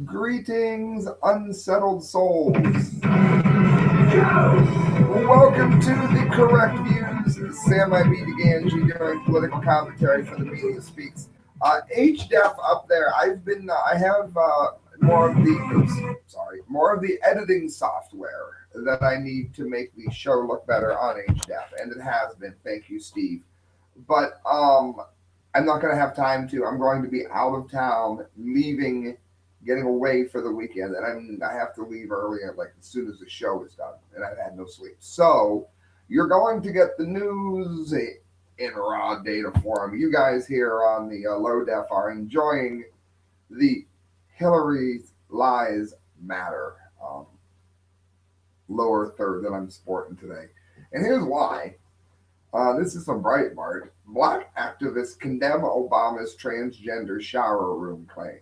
Greetings, unsettled souls. Welcome to the correct views. Sam might be Gangi doing political commentary for the media speaks. HDef up there. I have more of the editing software that I need to make the show look better on HDef, and it has been. Thank you, Steve. But I'm not going to have time to. I'm going to be out of town, leaving, getting away for the weekend, and I have to leave early, like as soon as the show is done, and I've had no sleep. So you're going to get the news in raw data form. You guys here on the low def are enjoying the Hillary's lies matter lower third that I'm sporting today, and here's why. This is from Breitbart. Black activists condemn Obama's transgender shower room claim.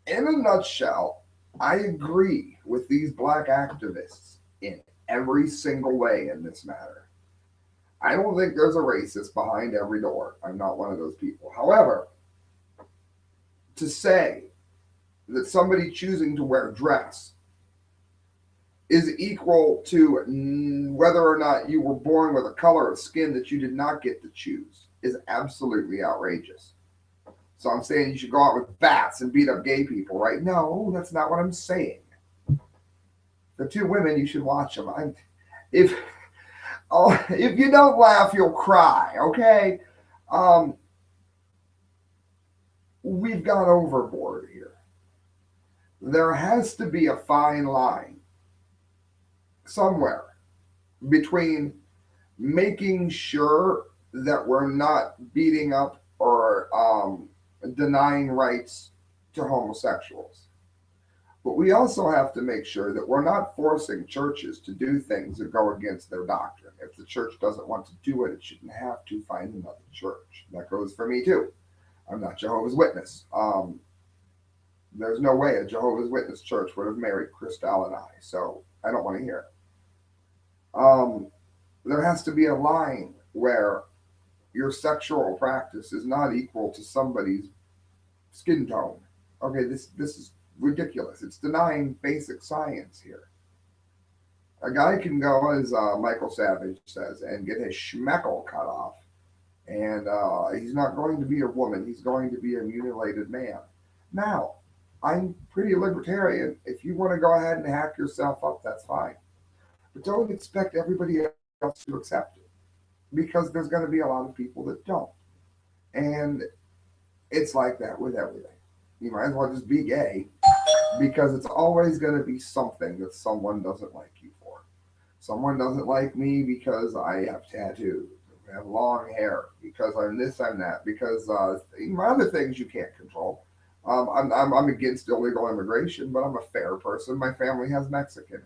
In a nutshell, I agree with these black activists in every single way in this matter. I don't think there's a racist behind every door. I'm not one of those people. However, to say that somebody choosing to wear dress is equal to whether or not you were born with a color of skin that you did not get to choose is absolutely outrageous. So I'm saying you should go out with bats and beat up gay people, right? No, that's not what I'm saying. The two women, you should watch them. If if you don't laugh, you'll cry. Okay, um, we've gone overboard here. There has to be a fine line somewhere between making sure that we're not beating up or denying rights to homosexuals. But we also have to make sure that we're not forcing churches to do things that go against their doctrine. If the church doesn't want to do it, it shouldn't have to find another church. That goes for me too. I'm not Jehovah's Witness. There's no way a Jehovah's Witness church would have married Christelle and I, so I don't want to hear it. There has to be a line where your sexual practice is not equal to somebody's skin tone. Okay, this is ridiculous. It's denying basic science here. A guy can go, as Michael Savage says, and get his schmeckle cut off, and he's not going to be a woman. He's going to be a mutilated man. Now, I'm pretty libertarian. If you want to go ahead and hack yourself up, that's fine. But don't expect everybody else to accept it because there's going to be a lot of people that don't. And it's like that with everything. You might as well just be gay because it's always going to be something that someone doesn't like you for. Someone doesn't like me because I have tattoos, I have long hair, because I'm this, I'm that, because other things you can't control. I'm against illegal immigration, but I'm a fair person. My family has Mexican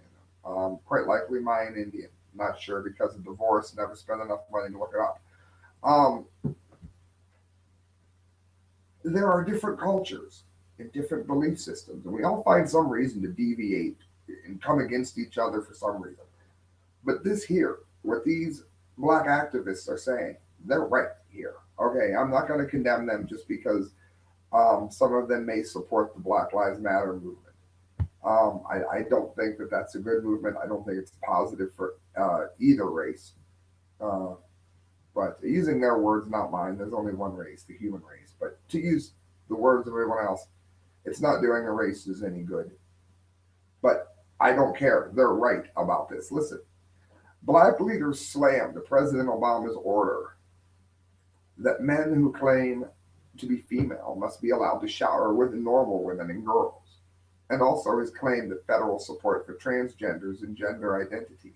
in them. Quite likely mine Indian. Not sure because of divorce, never spent enough money to look it up. Um, there are different cultures and different belief systems, and we all find some reason to deviate and come against each other for some reason. But this here, what these black activists are saying, they're right here. Okay, I'm not going to condemn them just because some of them may support the Black Lives Matter movement. I don't think that that's a good movement. I don't think it's positive for either race. Uh, but using their words, not mine, there's only one race, the human race. But to use the words of everyone else, it's not doing the races any good. But I don't care. They're right about this. Listen, black leaders slammed President Obama's order that men who claim to be female must be allowed to shower with normal women and girls, and also his claim that federal support for transgenders and gender identity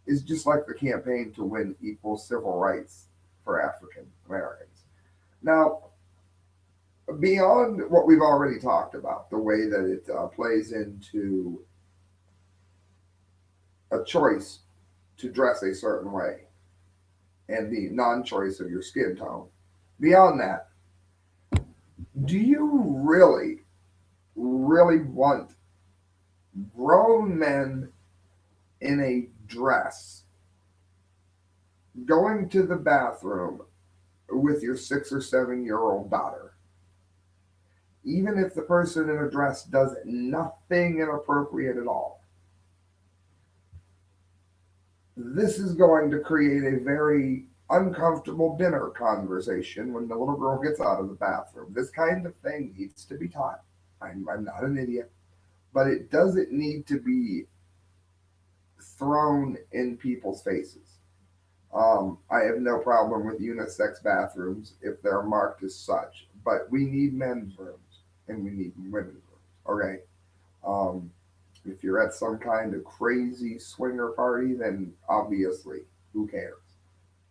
is just like the campaign to win equal civil rights for African Americans. Now, beyond what we've already talked about, the way that it plays into a choice to dress a certain way and the non choice of your skin tone, beyond that, do you really want grown men in a dress going to the bathroom with your 6 or 7 year old daughter? even if the person in a dress does nothing inappropriate at all. This is going to create a very uncomfortable dinner conversation when the little girl gets out of the bathroom. This kind of thing needs to be taught. I'm not an idiot, but it doesn't need to be thrown in people's faces. I have no problem with unisex bathrooms if they're marked as such, but we need men's rooms and we need women's rooms. Okay. Um, if you're at some kind of crazy swinger party, then obviously, who cares?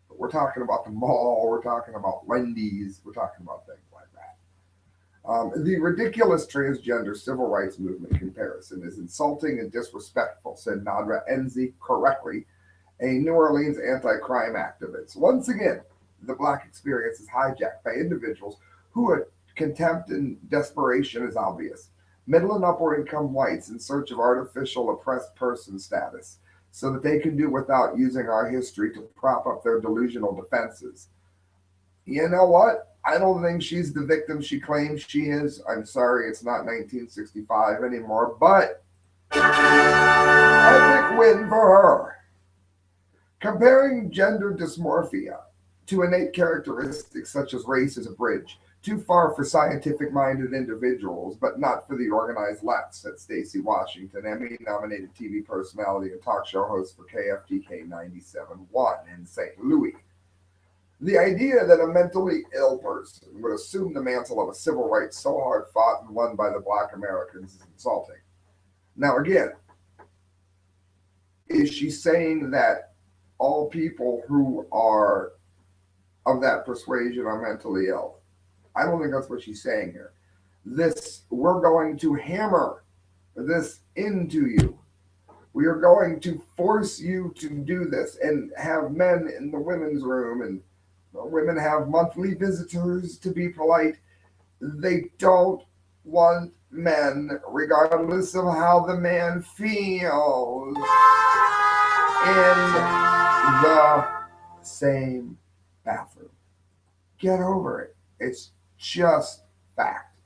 But we're talking about the mall, we're talking about Wendy's, we're talking about things like that. The ridiculous transgender civil rights movement comparison is insulting and disrespectful, said Nadra Enzi correctly, a New Orleans anti crime activist. Once again, the black experience is hijacked by individuals who contempt and desperation is obvious. Middle and upper income whites in search of artificial oppressed person status so that they can do without using our history to prop up their delusional defenses. You know what? I don't think she's the victim she claims she is. I'm sorry, it's not 1965 anymore, but epic win for her. Comparing gender dysmorphia to innate characteristics such as race is a bridge too far for scientific-minded individuals, but not for the organized left, said Stacey Washington, Emmy-nominated TV personality and talk show host for KFTK 97.1 in St. Louis. The idea that a mentally ill person would assume the mantle of a civil rights so hard fought and won by the black Americans is insulting. Now, again, is she saying that all people who are of that persuasion are mentally ill? I don't think that's what she's saying here. We're going to hammer this into you. We are going to force you to do this and have men in the women's room, and women have monthly visitors to be polite. They don't want men, regardless of how the man feels, in the same bathroom. Get over it. It's just fact.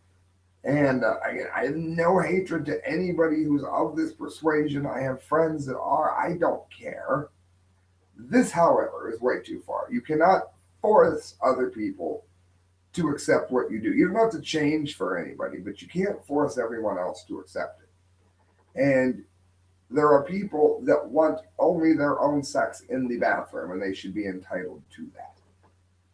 And again, I have no hatred to anybody who's of this persuasion. I have friends that are. I don't care. This, however, is way too far. You cannot force other people to accept what you do. You don't have to change for anybody, but you can't force everyone else to accept it. And there are people that want only their own sex in the bathroom, and they should be entitled to that.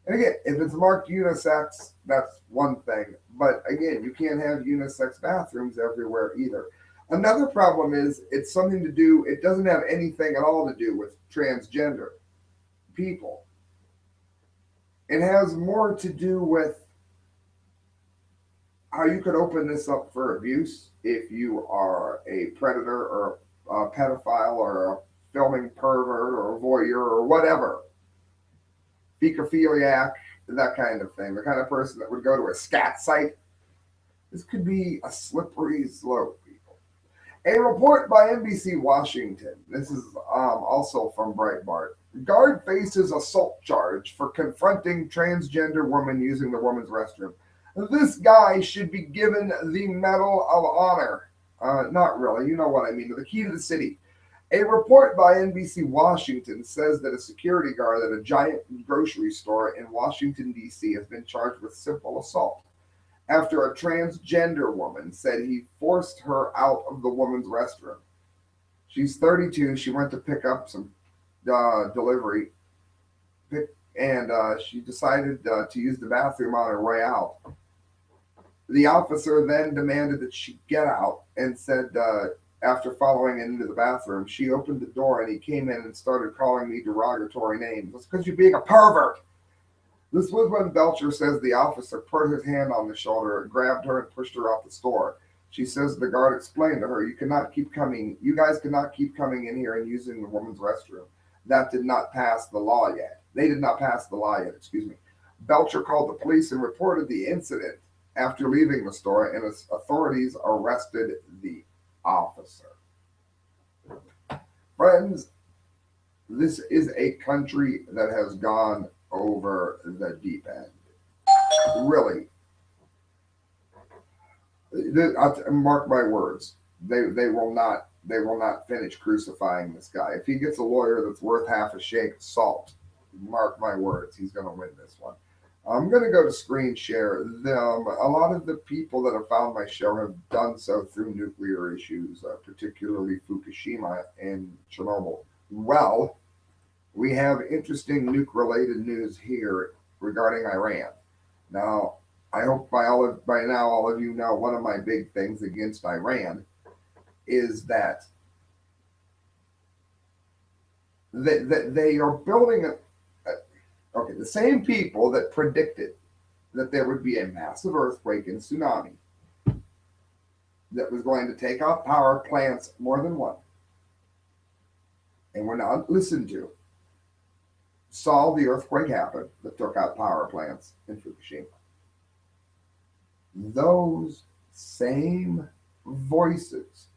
And again, if it's marked unisex, that's one thing. But again, you can't have unisex bathrooms everywhere either. Another problem is it's something to do, it doesn't have anything at all to do with transgender people. It has more to do with how you could open this up for abuse if you are a predator or a pedophile or a filming pervert or a voyeur or whatever. Fecophiliac, that kind of thing. The kind of person that would go to a scat site. This could be a slippery slope, people. A report by NBC Washington. This is also from Breitbart. Guard faces assault charge for confronting transgender woman using the woman's restroom. This guy should be given the Medal of Honor. Not really, you know what I mean. The key to the city. A report by NBC Washington says that a security guard at a giant grocery store in Washington, D.C. has been charged with simple assault after a transgender woman said he forced her out of the woman's restroom. She's 32. She went to pick up some delivery, and she decided to use the bathroom on her way out. The officer then demanded that she get out and said, after following into the bathroom, she opened the door and he came in and started calling me derogatory names. That's because you're being a pervert. This was when Belcher says the officer put his hand on the shoulder, grabbed her, and pushed her out the store. She says the guard explained to her, you guys cannot keep coming in here and using the woman's restroom. That did not pass the law yet. They did not pass the law yet, excuse me. Belcher called the police and reported the incident after leaving the store, and authorities arrested the officer. Friends, this is a country that has gone over the deep end. Really. Mark my words. They will not finish crucifying this guy. If he gets a lawyer that's worth half a shake of salt, mark my words, he's going to win this one. I'm going to go to screen share. A lot of the people that have found my show have done so through nuclear issues, particularly Fukushima and Chernobyl. Well, we have interesting nuke-related news here regarding Iran. Now, I hope by now all of you know one of my big things against Iran is that they are building okay, the same people that predicted that there would be a massive earthquake and tsunami that was going to take out power plants more than one, and were not listened to, saw the earthquake happen that took out power plants in Fukushima. Those same voices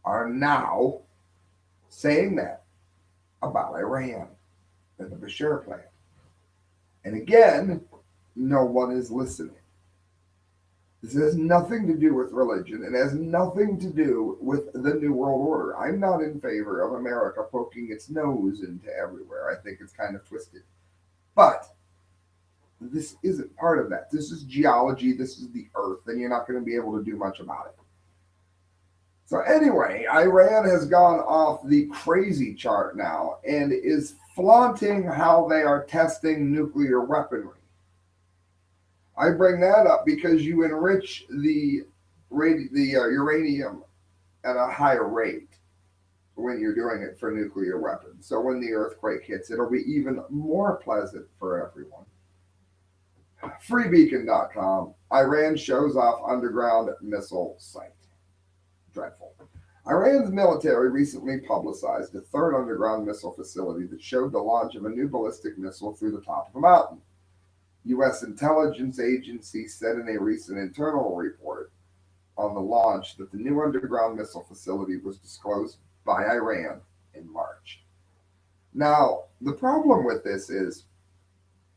are now saying that about Iran and the Bashir plan. And again, no one is listening. This has nothing to do with religion. It has nothing to do with the New World Order. I'm not in favor of America poking its nose into everywhere. I think it's kind of twisted. But this isn't part of that. This is geology. This is the earth, and you're not going to be able to do much about it. So anyway, Iran has gone off the crazy chart now and is flaunting how they are testing nuclear weaponry. I bring that up because you enrich the uranium at a higher rate when you're doing it for nuclear weapons. So when the earthquake hits, it'll be even more pleasant for everyone. Freebeacon.com. Iran shows off underground missile site. Dreadful. Iran's military recently publicized a third underground missile facility that showed the launch of a new ballistic missile through the top of a mountain. U.S. intelligence agencies said in a recent internal report on the launch that the new underground missile facility was disclosed by Iran in March. Now, the problem with this is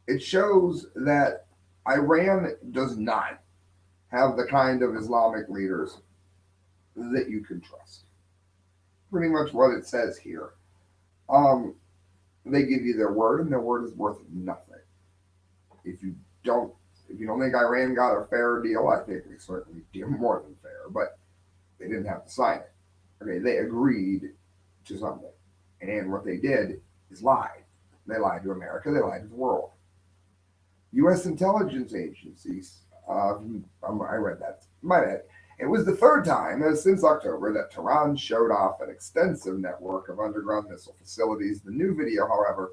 it shows that Iran does not have the kind of Islamic leaders that you can trust. Pretty much what it says here. They give you their word, and their word is worth nothing. If you don't think Iran got a fair deal, I think they certainly did more than fair, but they didn't have to sign it. Okay, they agreed to something, and what they did is lied. They lied to America. They lied to the world. U.S. intelligence agencies. I read that. My bad. It was the third time since October that Tehran showed off an extensive network of underground missile facilities. The new video, however,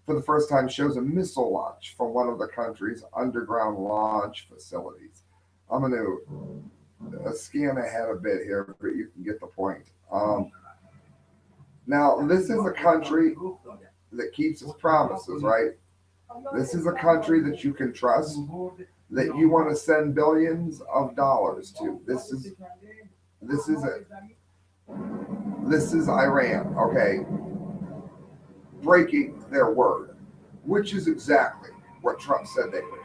for the first time shows a missile launch from one of the country's underground launch facilities. I'm going to scan ahead a bit here, but you can get the point. Now, this is a country that keeps its promises, right? This is a country that you can trust, that you want to send billions of dollars to. This is it. This is Iran, okay, breaking their word, which is exactly what Trump said they would.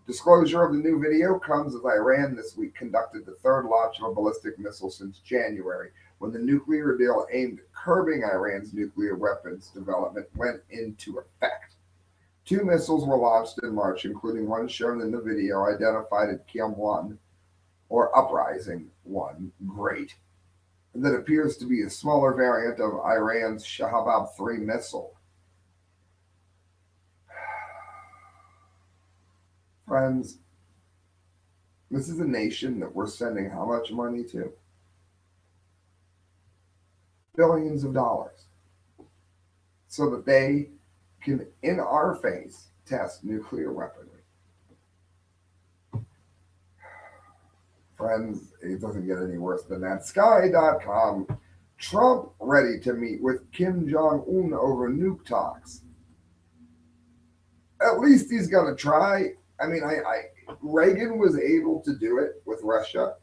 Disclosure of the new video comes as Iran this week conducted the third launch of a ballistic missile since January, when the nuclear deal aimed at curbing Iran's nuclear weapons development went into effect. 2 missiles were launched in March, including one shown in the video identified as Kim Jung Un, or Uprising 1, Great, that appears to be a smaller variant of Iran's Shahab-3 missile. Friends, this is a nation that we're sending how much money to? Billions of dollars. So that they can, in our face, test nuclear weaponry. Friends, it doesn't get any worse than that. Sky.com. Trump ready to meet with Kim Jung Un over nuke talks. At least he's going to try. I mean, Reagan was able to do it with Russia.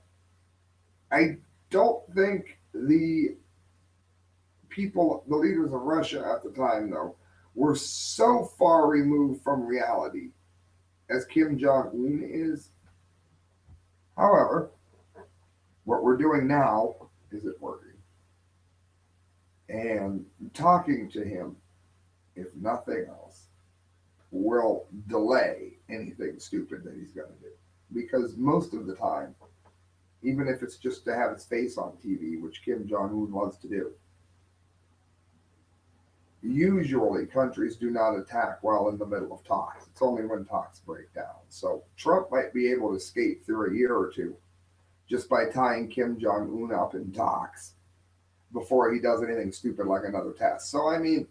I don't think the leaders of Russia at the time, though, were so far removed from reality as Kim Jong Un is. However, what we're doing now isn't working. And talking to him, if nothing else, will delay anything stupid that he's going to do. Because most of the time, even if it's just to have his face on TV, which Kim Jong Un loves to do, usually countries do not attack while in the middle of talks. It's only when talks break down. So Trump might be able to skate through a year or two just by tying Kim Jong Un up in talks before he does anything stupid like another test. So, I mean,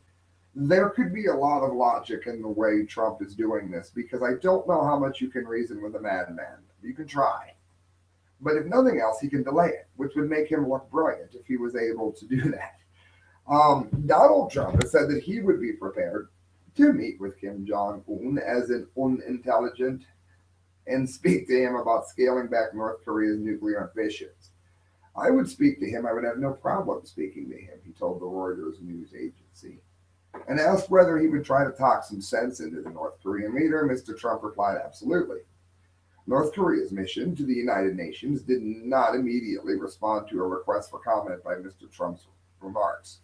there could be a lot of logic in the way Trump is doing this because I don't know how much you can reason with a madman. You can try. But if nothing else, he can delay it, which would make him look brilliant if he was able to do that. Donald Trump has said that he would be prepared to meet with Kim Jong Un as an unintelligent and speak to him about scaling back North Korea's nuclear ambitions. I would speak to him. I would have no problem speaking to him, he told the Reuters news agency. And asked whether he would try to talk some sense into the North Korean leader, Mr. Trump replied, absolutely. North Korea's mission to the United Nations did not immediately respond to a request for comment by Mr. Trump's remarks.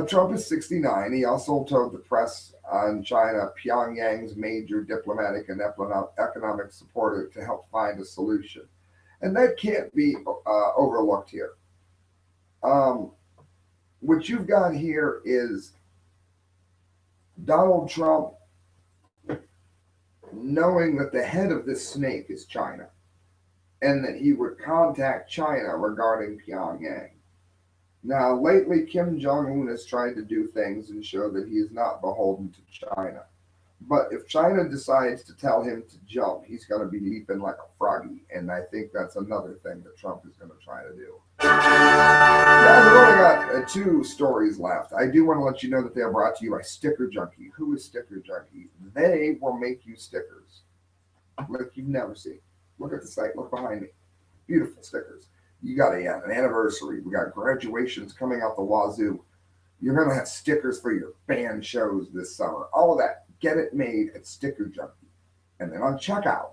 Trump is 69. He also told the press on China Pyongyang's major diplomatic and economic supporter to help find a solution. And that can't be overlooked here. What you've got here is Donald Trump knowing that the head of this snake is China and that he would contact China regarding Pyongyang. Now, lately, Kim Jong Un has tried to do things and show that he is not beholden to China. But if China decides to tell him to jump, he's going to be leaping like a froggy. And I think that's another thing that Trump is going to try to do. Guys, I've only got two stories left. I do want to let you know that they are brought to you by Sticker Junkie. Who is Sticker Junkie? They will make you stickers like you've never seen. Look at the site. Look behind me. Beautiful stickers. You got an anniversary. We got graduations coming out the wazoo. You're going to have stickers for your band shows this summer. All of that. Get it made at Sticker Junkie. And then on checkout,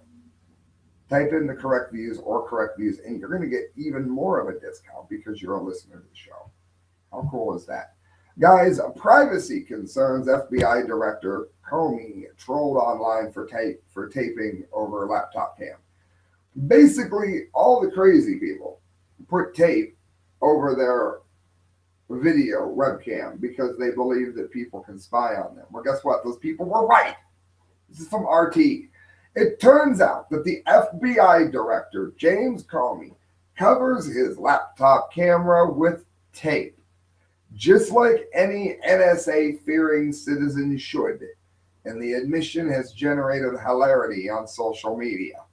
type in the correct views or correct views, and you're going to get even more of a discount because you're a listener to the show. How cool is that? Guys, privacy concerns. FBI Director Comey trolled online for taping over a laptop cam. Basically, all the crazy people put tape over their video webcam because they believe that people can spy on them. Well, guess what? Those people were right. This is from RT. It turns out that the FBI director, James Comey, covers his laptop camera with tape, just like any NSA-fearing citizen should. And the admission has generated hilarity on social media.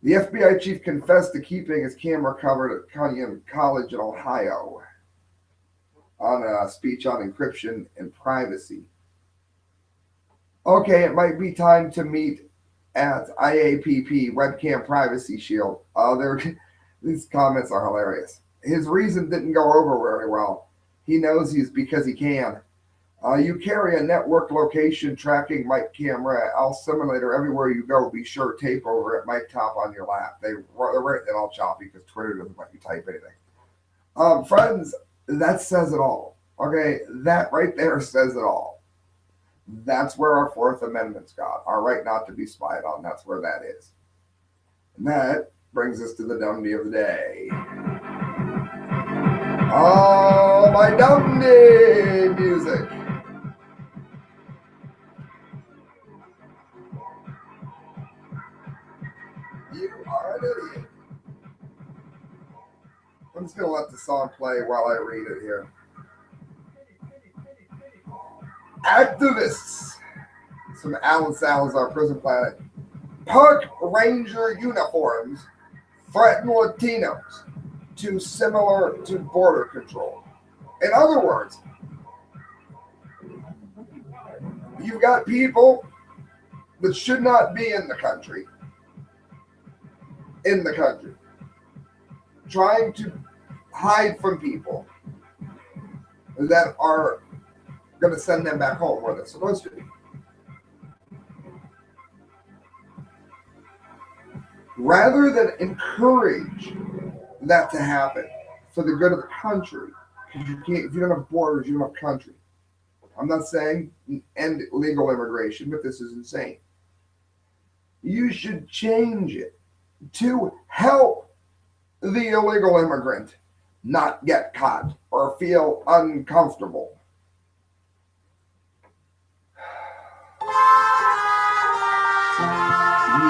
The FBI chief confessed to keeping his camera covered at Kenyon College in Ohio on a speech on encryption and privacy. Okay, it might be time to meet at IAPP Webcam Privacy Shield. These comments are hilarious. His reason didn't go over very well. He knows he's because he can. You carry a network location tracking mic camera, I'll simulator everywhere you go. Be sure tape over it, mic top on your lap. They're written it all choppy because Twitter doesn't let you type anything. Friends, that says it all. Okay, that right there says it all. That's where our Fourth Amendment's got. Our right not to be spied on. That's where that is. And that brings us to the dumbdee of the day. Oh, my dumbdee music. You are an idiot. I'm just going to let the song play while I read it here. Activists from Alan Salazar Prison Planet. Park ranger uniforms threaten Latinos too similar to border control. In other words, you've got people that should not be in the country, trying to hide from people that are going to send them back home where they're supposed to be. rather than encourage that to happen for the good of the country. Because you can't, if you don't have borders, you don't have country. I'm not saying end legal immigration, but this is insane. You should change it to help the illegal immigrant not get caught or feel uncomfortable.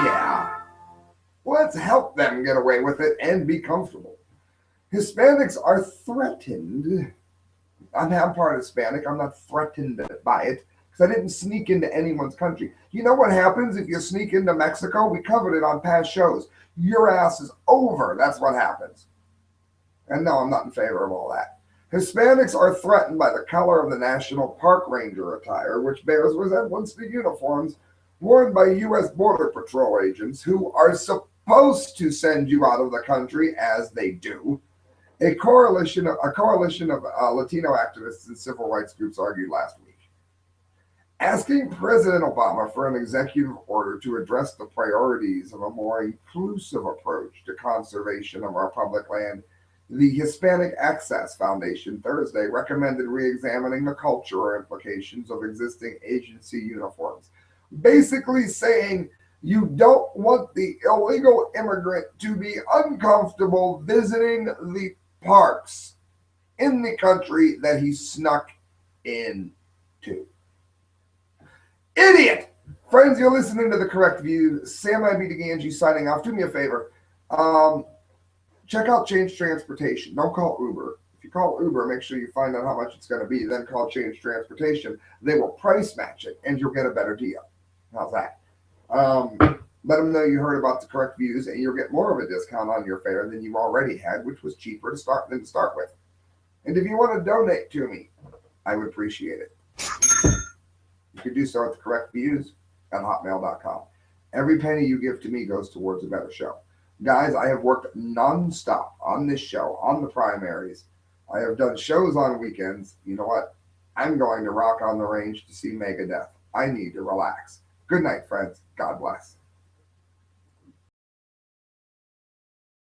Yeah, let's help them get away with it and be comfortable. Hispanics are threatened. I'm part Hispanic. I'm not threatened by it because I didn't sneak into anyone's country. You know what happens if you sneak into Mexico? We covered it on past shows. Your ass is over. That's what happens. And no, I'm not in favor of all that. Hispanics are threatened by the color of the National Park Ranger attire, which bears resemblance to uniforms worn by U.S. Border Patrol agents who are supposed to send you out of the country, as they do. A coalition of Latino activists and civil rights groups argued last week, asking President Obama for an executive order to address the priorities of a more inclusive approach to conservation of our public land. The Hispanic Access Foundation Thursday recommended re-examining the cultural implications of existing agency uniforms, basically saying you don't want the illegal immigrant to be uncomfortable visiting the parks in the country that he snuck into. Idiot! Friends, you're listening to The Correct View. Sam I.B. Gangi signing off. Do me a favor. Check out Change Transportation. Don't call Uber. If you call Uber, make sure you find out how much it's going to be. Then call Change Transportation. They will price match it, and you'll get a better deal. How's that? Let them know you heard about The Correct Views, and you'll get more of a discount on your fare than you already had, which was cheaper to start with. And if you want to donate to me, I would appreciate it. You can do so at thecorrectviews@hotmail.com. Every penny you give to me goes towards a better show. Guys, I have worked nonstop on this show, on the primaries. I have done shows on weekends. You know what? I'm going to rock on the range to see Megadeth. I need to relax. Good night, friends. God bless.